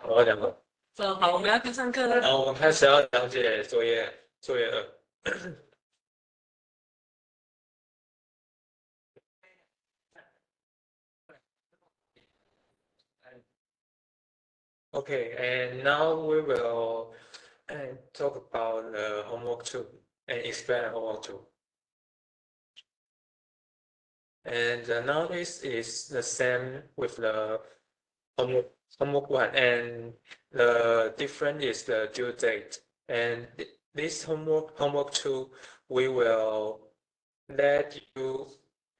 我两个。好，我们要开始上课了。好，我们开始要讲解作业2。Okay, and now we will talk about the homework 2 and explain homework 2. And now this is the same with the homework 1, and the difference is the due date. And this homework 2, we will let you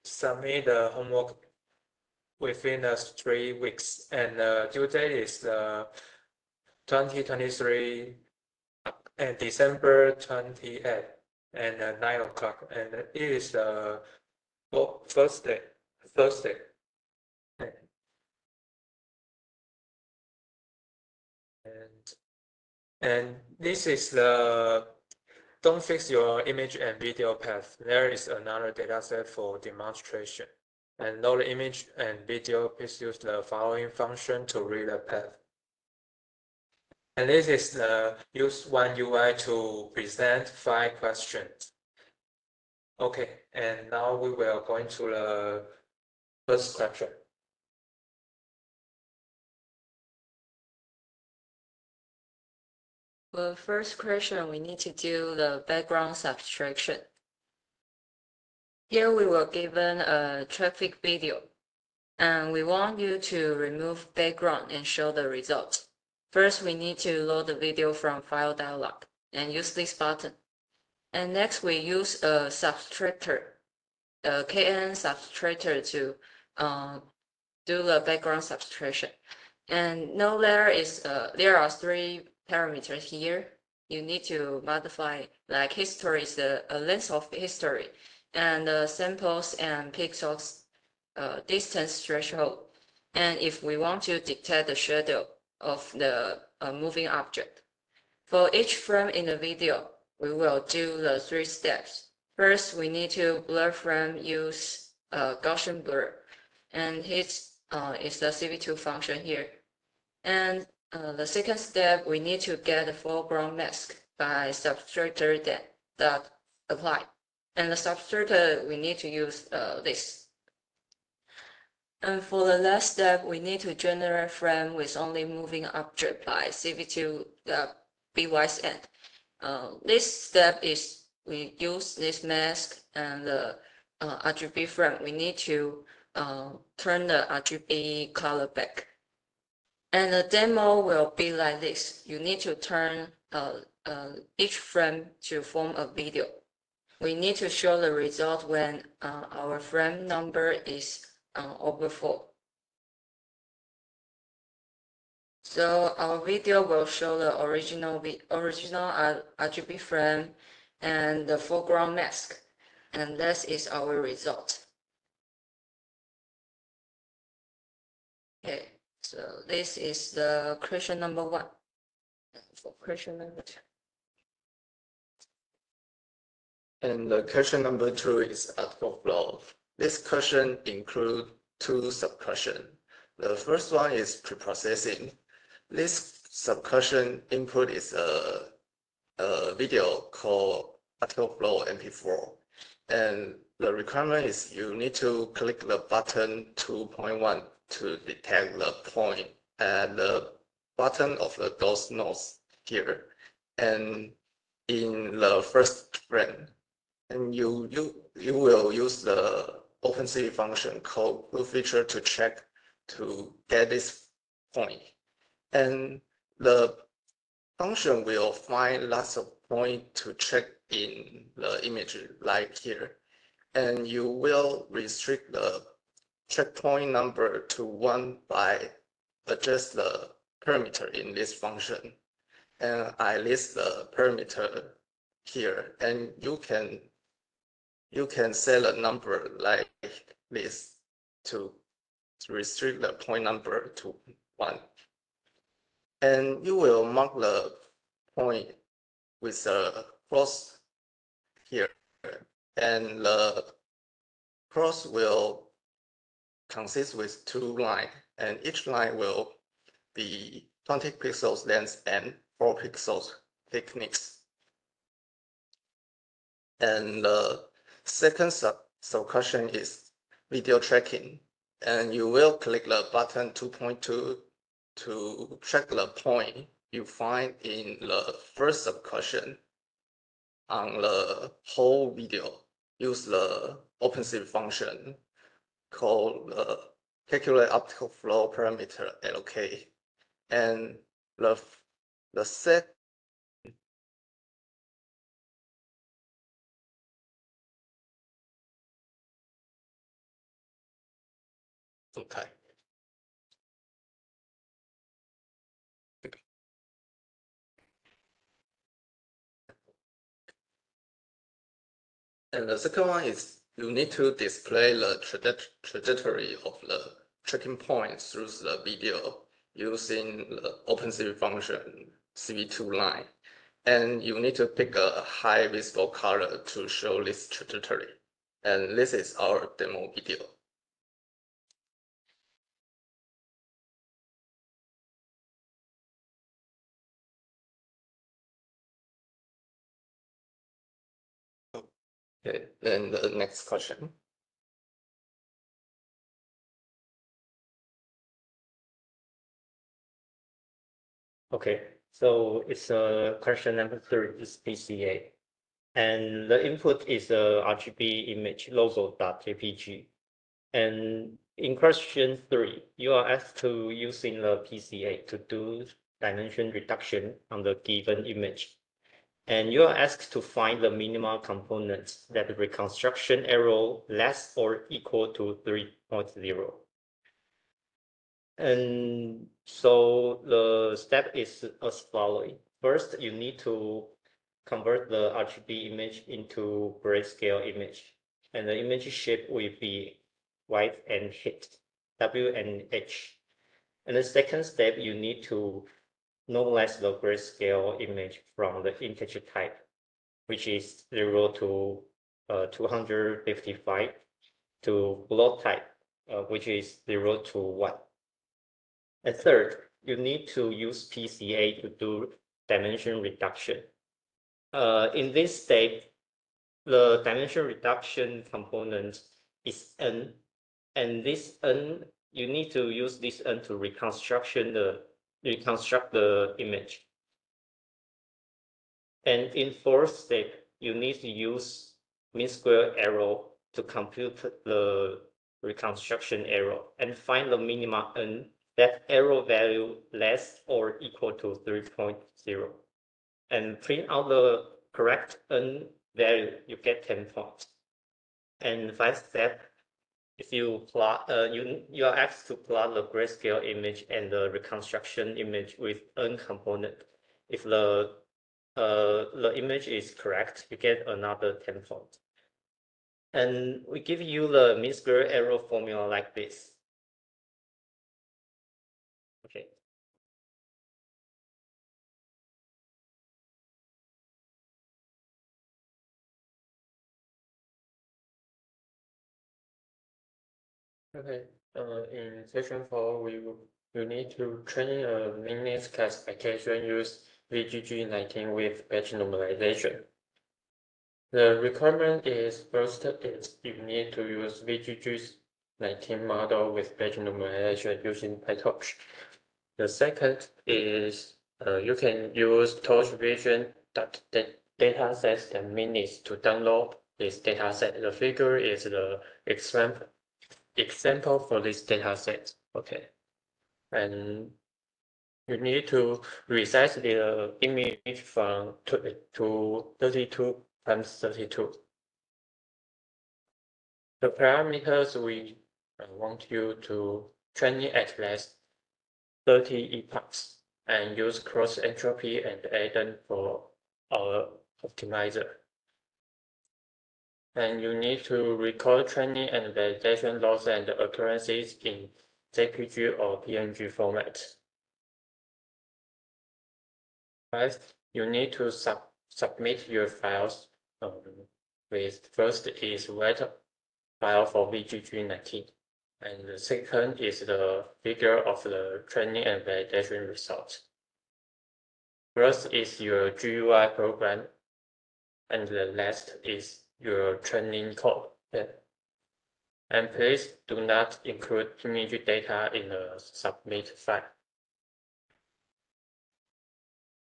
submit the homework within 3 weeks, and the due date is 2023 and December 28th and 9 o'clock, and it is the Thursday. And this is the don't fix your image and video path. There is another dataset for demonstration. And load the image and video, please use the following function to read the path. And this is the use one UI to present 5 questions. Okay, and now we will go into the first question. For the first question, we need to do the background subtraction. Here we were given a traffic video, and we want you to remove background and show the result. First, we need to load the video from file dialog and use this button. And next, we use a subtractor, a KN subtractor to do the background subtraction. And note there are 3 parameters here. You need to modify, like history is the length of history, and samples and pixels distance threshold. And if we want to detect the shadow of the moving object. For each frame in the video, we will do the 3 steps. First, we need to blur frame, use Gaussian blur, and it's the CV2 function here. And the second step, we need to get the foreground mask by subtractor that apply. And the subtractor, we need to use this. And for the last step, we need to generate frame with only moving object by CV2 BYSN. This step is we use this mask and the RGB frame. We need to turn the RGB color back. And the demo will be like this. You need to turn each frame to form a video. We need to show the result when our frame number is over 4. So our video will show the original RGB frame and the foreground mask, and this is our result. Okay, so this is the question number 1. For question number 2. And the question number 2 is article flow. This question includes 2 sub-questions. The first one is pre-processing. This sub-question input is a video called article flow MP4. And the requirement is you need to click the button 2.1 to detect the point at the bottom of the DOS nodes here. And in the first frame, and you will use the OpenCV function called BlueFeature to check to get this point. And the function will find lots of points to check in the image like here. And you will restrict the checkpoint number to 1 by adjust the parameter in this function. And I list the parameter here, and you can set a number like this to restrict the point number to 1. And you will mark the point with a cross here. And the cross will consist with 2 lines, and each line will be 20 pixels length and 4 pixels thickness. And the second sub-question is video tracking. And you will click the button 2.2 to track the point you find in the first sub-question on the whole video. Use the OpenSIP function called the calculate optical flow parameter LK. And the set okay. And the second one is you need to display the trajectory of the tracking point through the video using the OpenSIP function CV2 line. And you need to pick a high visible color to show this trajectory. And this is our demo video. Okay, then the next question. Okay, so it's question number 3 is PCA. And the input is a RGB image logo.jpg. And in question 3, you are asked to using the PCA to do dimension reduction on the given image. And you are asked to find the minimal components that the reconstruction error less or equal to 3.0. And so the step is as following. First, you need to convert the RGB image into grayscale image. And the image shape will be white and heat, W and H. And the second step, you need to normalize the grayscale image from the integer type, which is 0 to 255, to float type, which is 0 to 1. And third, you need to use PCA to do dimension reduction. In this step, the dimension reduction component is N, and this N, you need to use this N to reconstruct the image. And in fourth step, you need to use mean square error to compute the reconstruction error and find the minima N that error value less or equal to 3.0. And print out the correct N value, you get 10 points. And fifth step, if you plot, you are asked to plot the grayscale image and the reconstruction image with N component. If the image is correct, you get another 10 points. And we give you the mean square error formula like this. Okay. Okay, in section 4, you need to train a minutes classification use VGG19 with batch normalization. The requirement is first is you need to use VGG19 model with batch normalization using PyTorch. The second is you can use TorchVision datasets and minutes to download this dataset. The figure is the example for this dataset. Okay, and you need to resize the image from to 32 times 32. The parameters we want you to train it at least 30 epochs and use cross entropy and ADEN for our optimizer. And you need to record training and validation loss and occurrences in JPG or PNG format. First, you need to submit your files with first is write file for VGG19. And the second is the figure of the training and validation results. First is your GUI program, and the last is your training code. And please do not include image data in the submit file.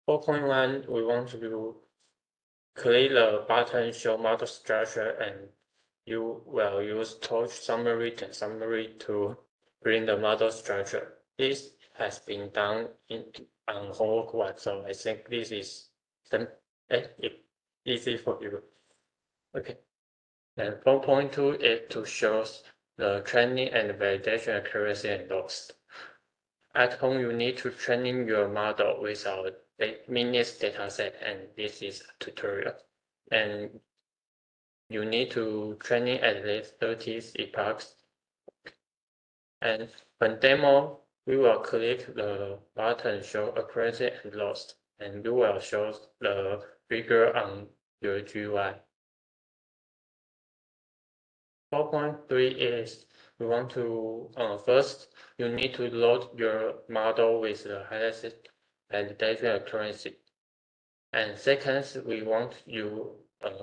4.1, we want to click the button Show Model Structure, and you will use Torch Summary and Summary to bring the model structure. This has been done on homework 1, so I think this is easy for you. Okay. And 4.2 is to show the training and validation accuracy and loss. At home, you need to train your model with our Minis dataset, and this is a tutorial. And you need to train it at least 30 epochs. And when demo, we will click the button Show Accuracy and Loss, and you will show the figure on your GUI. 4.3 is we want to first you need to load your model with the highest validation accuracy, and second we want you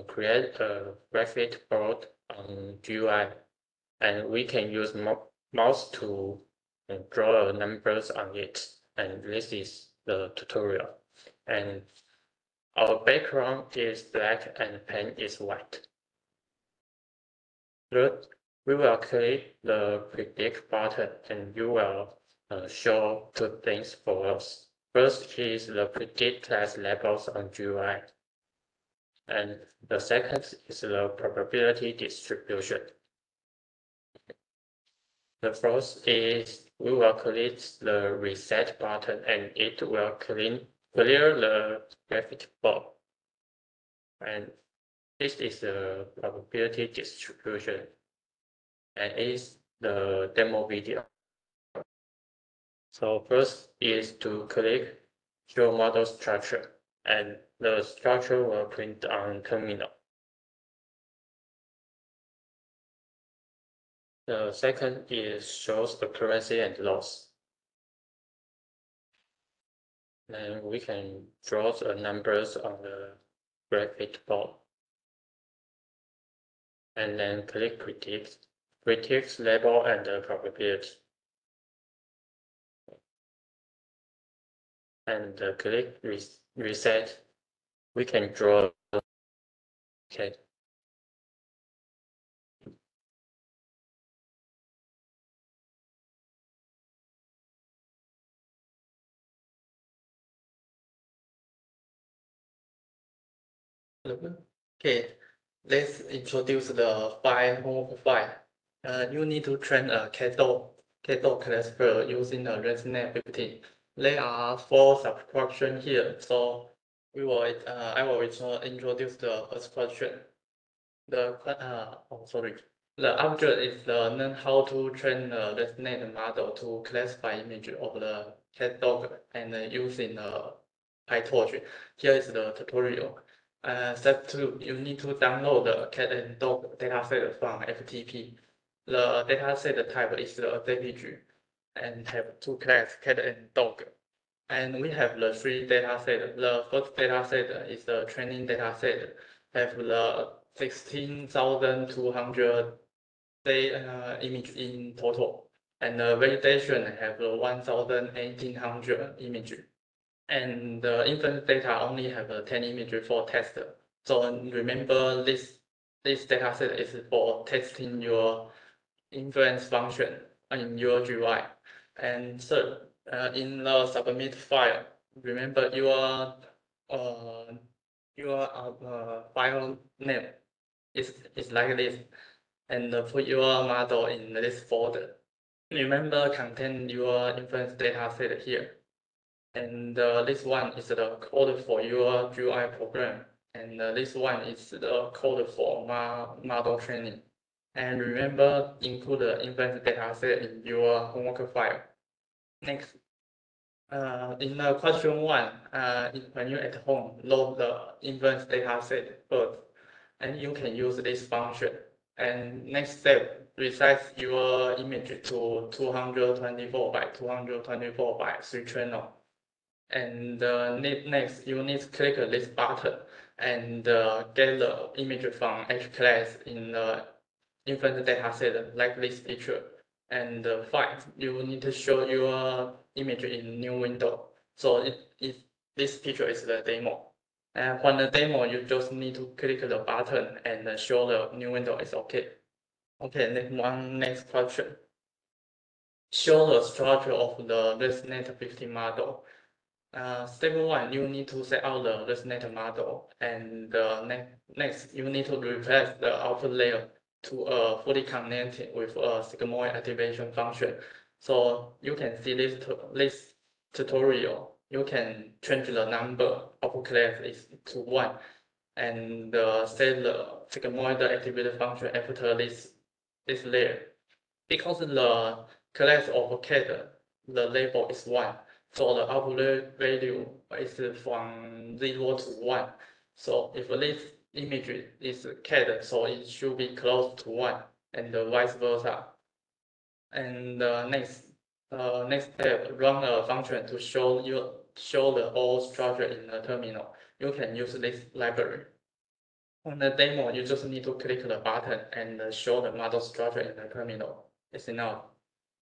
create a graphic board on GUI, and we can use mouse to draw numbers on it, and this is the tutorial. And our background is black and pen is white. Third, we will click the predict button, and you will show two things for us. First is the predict class labels on GUI, and the second is the probability distribution. The first is we will click the reset button, and it will clear the graphic board. And this is the probability distribution, and is the demo video. So first is to click Show Model Structure, and the structure will print on terminal. The second is shows accuracy and loss. And we can draw the numbers on the graphic board. And then click predict label and the probability. And click reset. We can draw. Okay. Okay, let's introduce the homework file. You need to train a cattle classifier using a ResNet 15. There are 4 subquestions here, so I will introduce the first question. The object is learn how to train the ResNet model to classify image of the cat dog and using PyTorch. Here is the tutorial. Step 2, you need to download the cat and dog dataset from FTP. The dataset type is the JPG and have 2 classes, cat and dog. And we have the 3 datasets. The first dataset is the training dataset, have the 16,200 image in total. And the validation have 1,1800 image. And the inference data only have 10 images for test. So remember this dataset is for testing your inference function in your GUI. And third, in the submit file, remember your file name is like this, and put your model in this folder. Remember contain your inference dataset here. And this one is the code for your GUI program, and this one is the code for model training. And remember, include the inference dataset in your homework file. Next, in the question 1, when you're at home, load the inference dataset first, and you can use this function. And next step, resize your image to 224 by 224 by 3 channel. And next, you need to click this button and get the image from each class in the inference data set, like this picture. And five, you need to show your image in new window. So this picture is the demo. And when the demo, you just need to click the button and show the new window is okay. Okay, next question. Show the structure of the ResNet 50 model. Step one, you need to set out the ResNet model, and next, you need to replace the output layer to fully connected with a sigmoid activation function. So you can see this tutorial. You can change the number of class is to 1, and set the sigmoid activated function after this layer. Because the class of cat, the label is 1. So the output value is from 0 to 1. So if this image is cat, so it should be close to 1, and vice versa. And next step, run a function to show the whole structure in the terminal. You can use this library. On the demo, you just need to click the button and show the model structure in the terminal. It's enough.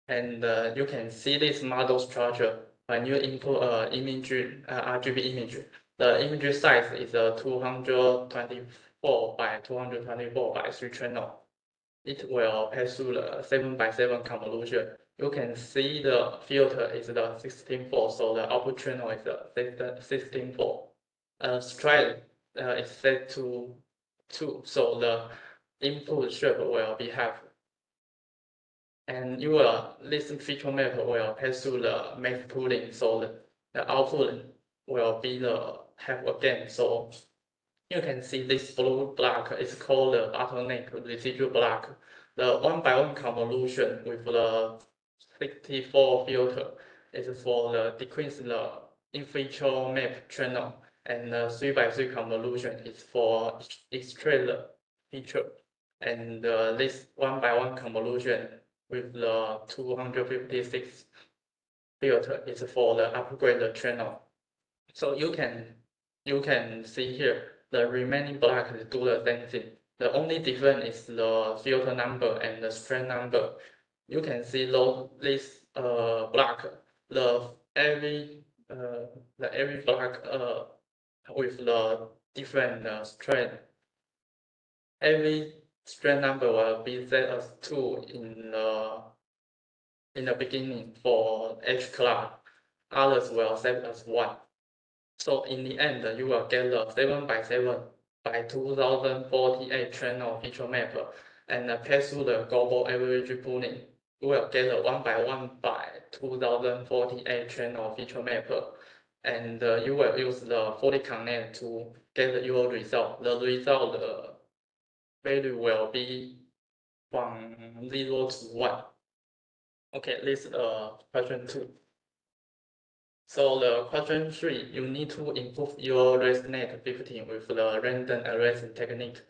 And you can see this model structure when you input RGB image. The image size is 224 by 224 by 3 channel. It will pass through the 7x7 convolution. You can see the filter is the 16-4, so the output channel is the 16-4. Stride is set to 2, so the input shape will be half. And this feature map will pass through the max pooling, so the output will be the half again. So you can see this blue block is called the bottleneck residual block. The 1x1 convolution with the 64 filter is for the decrease the in-feature map channel, and the 3x3 convolution is for extract the feature. And this 1x1 convolution with the 256 filter is for the upgrade the channel. So you can see here the remaining blocks do the same thing. The only difference is the filter number and the strand number. You can see this block, every block with the different strand. Every strand number will be set as 2 in the beginning for each class. Others will set as 1. So in the end, you will get the 7x7 by 2048 channel feature map, and pass through the global average pooling. You will get the 1x1 by 2048 channel feature map, and you will use the fully connect to get your result. The result value will be from 0 to 1. Okay, this is question 2. So the question 3, you need to improve your ResNet 15 with the random addressing technique.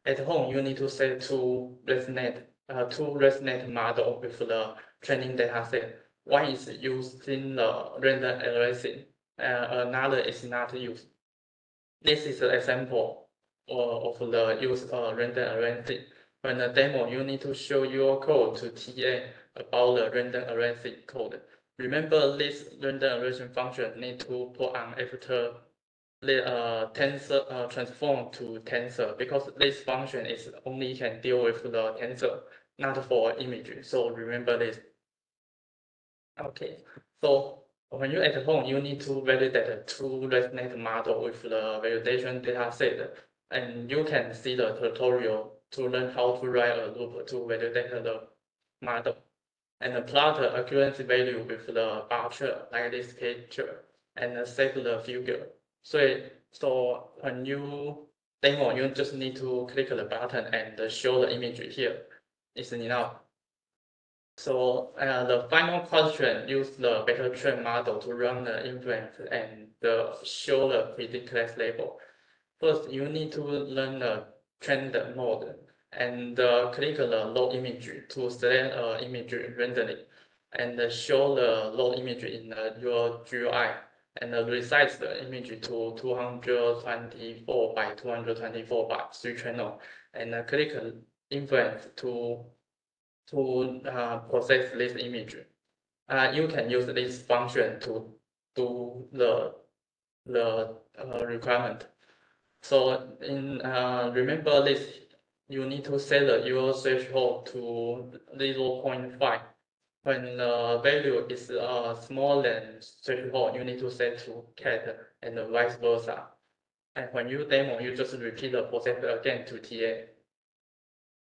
At home, you need to set two ResNet model with the training data set. One is using the random addressing, another is not used. This is an example of the use of random addressing. When the demo, you need to show your code to TA about the random addressing code. Remember, this random addressing function need to put on after the tensor transform to tensor, because this function is only can deal with the tensor, not for image. So remember this. Okay, so when you at home, you need to validate two ResNet model with the validation data set, and you can see the tutorial to learn how to write a loop to validate the model, and plot the accuracy value with the bar chart like this picture, and save the figure. So when you demo, you just need to click the button and show the image here. It's enough. So the final question, use the better train model to run the inference and show the predict class label. First, you need to learn the trend mode and click the load image to select image randomly and show the load image in your GUI and resize the image to 224 by 224 by 3 channel and click inference to process this image. You can use this function to do the requirement. So in remember this, you need to set your threshold to 0.5. When the value is smaller than threshold, you need to set to cat and vice versa. And when you demo, you just repeat the process again to TA.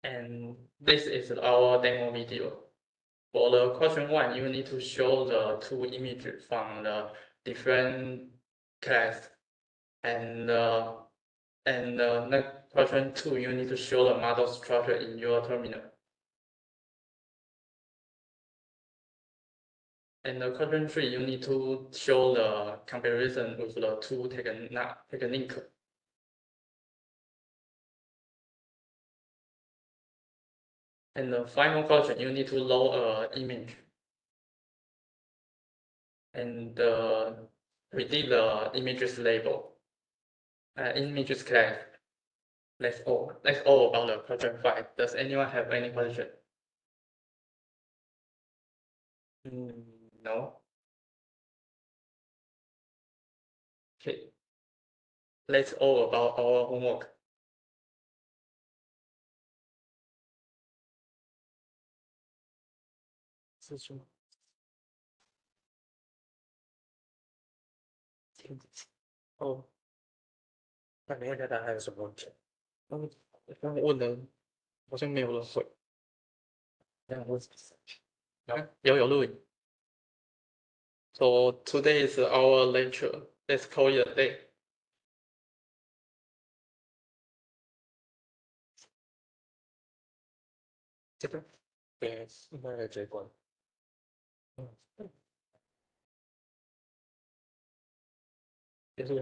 And this is our demo video. For the question 1, you need to show the 2 images from the different class. And next question 2, you need to show the model structure in your terminal. And the question 3, you need to show the comparison with the 2 technique. And the final question, you need to load an image. And read the images label, images class. That's all. That's all about the question 5. Does anyone have any question? No. Okay. That's all about our homework.哦，那没有答案还有什么问题？刚刚问的好像没有人回。有录影。So today is our lecture. Let's call it a day. 这个对，那个结果。就是